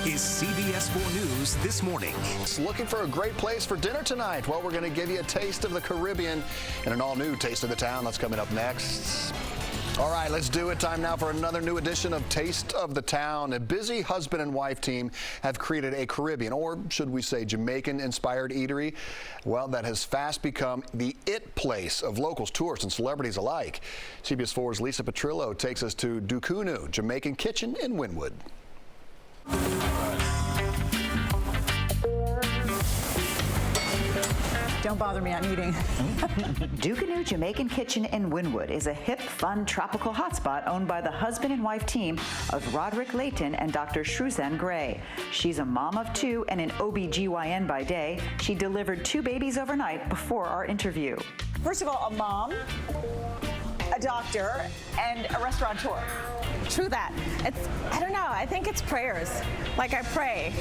is CBS 4 News This Morning. Looking for a great place for dinner tonight? Well, we're going to give you a taste of the Caribbean in an all-new Taste of the Town. That's coming up next. All right, let's do it. Time now for another new edition of Taste of the Town. A busy husband and wife team have created a Caribbean, or should we say Jamaican-inspired eatery, well, that has fast become the it place of locals, tourists, and celebrities alike. CBS 4's Lisa Petrillo takes us to Dukunu, Jamaican Kitchen in Wynwood. Don't bother me, I'm eating. Dukunu Jamaican Kitchen in Wynwood is a hip, fun, tropical hotspot owned by the husband and wife team of Roderick Layton and Dr. Shruzanne Gray. She's a mom of two and an OB-GYN by day. She delivered 2 babies overnight before our interview. First of all, a mom, a doctor, and a restaurateur. True that. I don't know, I think it's prayers. Like I pray.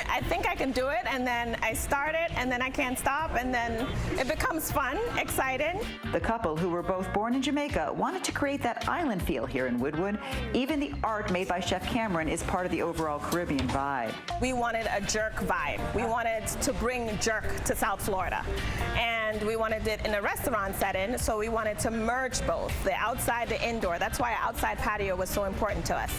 I think I can do it, and then I start it, and then I can't stop, and then it becomes fun, exciting. The couple, who were both born in Jamaica, wanted to create that island feel here in Wynwood. Even the art made by Chef Cameron is part of the overall Caribbean vibe. We wanted a jerk vibe. We wanted to bring jerk to South Florida. And we wanted it in a restaurant setting, so we wanted to merge both, the outside, the indoor. That's why our outside patio was so important to us.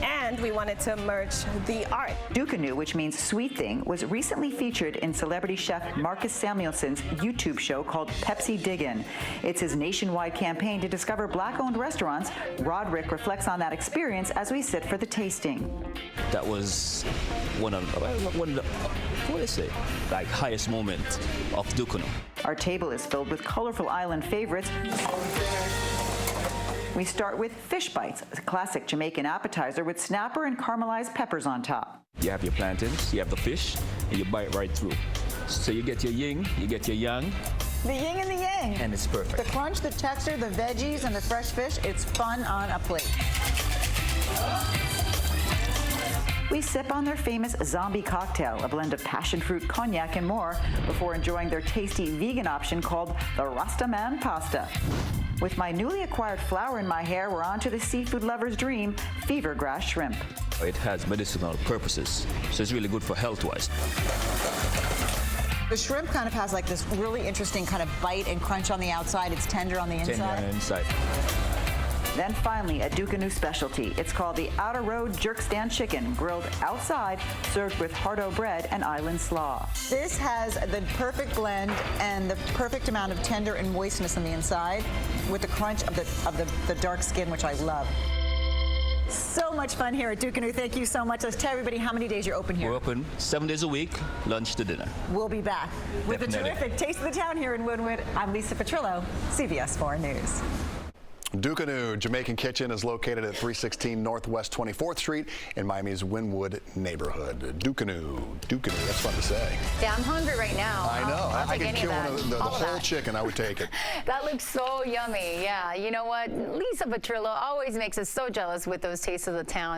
And we wanted to merge the art. Dukunu, which means sweet thing, was recently featured in celebrity chef Marcus Samuelson's YouTube show called Pepsi Diggin'. It's his nationwide campaign to discover Black-owned restaurants. Roderick reflects on that experience as we sit for the tasting. That was one of the, what is it, like highest moment of Dukunu. Our table is filled with colorful island favorites. We start with fish bites, a classic Jamaican appetizer with snapper and caramelized peppers on top. You have your plantains, you have the fish, and you bite right through. So you get your yin, you get your yang. The yin and the yang. And it's perfect. The crunch, the texture, the veggies, and the fresh fish, it's fun on a plate. We sip on their famous zombie cocktail, a blend of passion fruit, cognac, and more, before enjoying their tasty vegan option called the Rastaman Pasta. With my newly acquired flower in my hair, we're on to the seafood lover's dream, fever grass shrimp. It has medicinal purposes, so it's really good for health-wise. The shrimp kind of has like this really interesting kind of bite and crunch on the outside. It's tender on the inside. Tender on the inside. Then finally, a Dukunu specialty. It's called the Outer Road Jerk Stand Chicken, grilled outside, served with hardo bread and island slaw. This has the perfect blend and the perfect amount of tender and moistness on the inside with the crunch of the dark skin, which I love. So much fun here at Dukunu. Thank you so much. Let's tell everybody how many days you're open here. We're open 7 days a week, lunch to dinner. We'll be back with a Definitely. terrific Taste of the Town here in Wynwood. I'm Lisa Petrillo, CBS 4 News. Dukunu Jamaican Kitchen is located at 316 Northwest 24th Street in Miami's Wynwood neighborhood. Dukunu, that's fun to say. Yeah, I'm hungry right now. I know. I'll I take could any kill of one that. of the All whole that. chicken. I would take it. That looks so yummy. Yeah, you know what? Lisa Petrillo always makes us so jealous with those tastes of the town.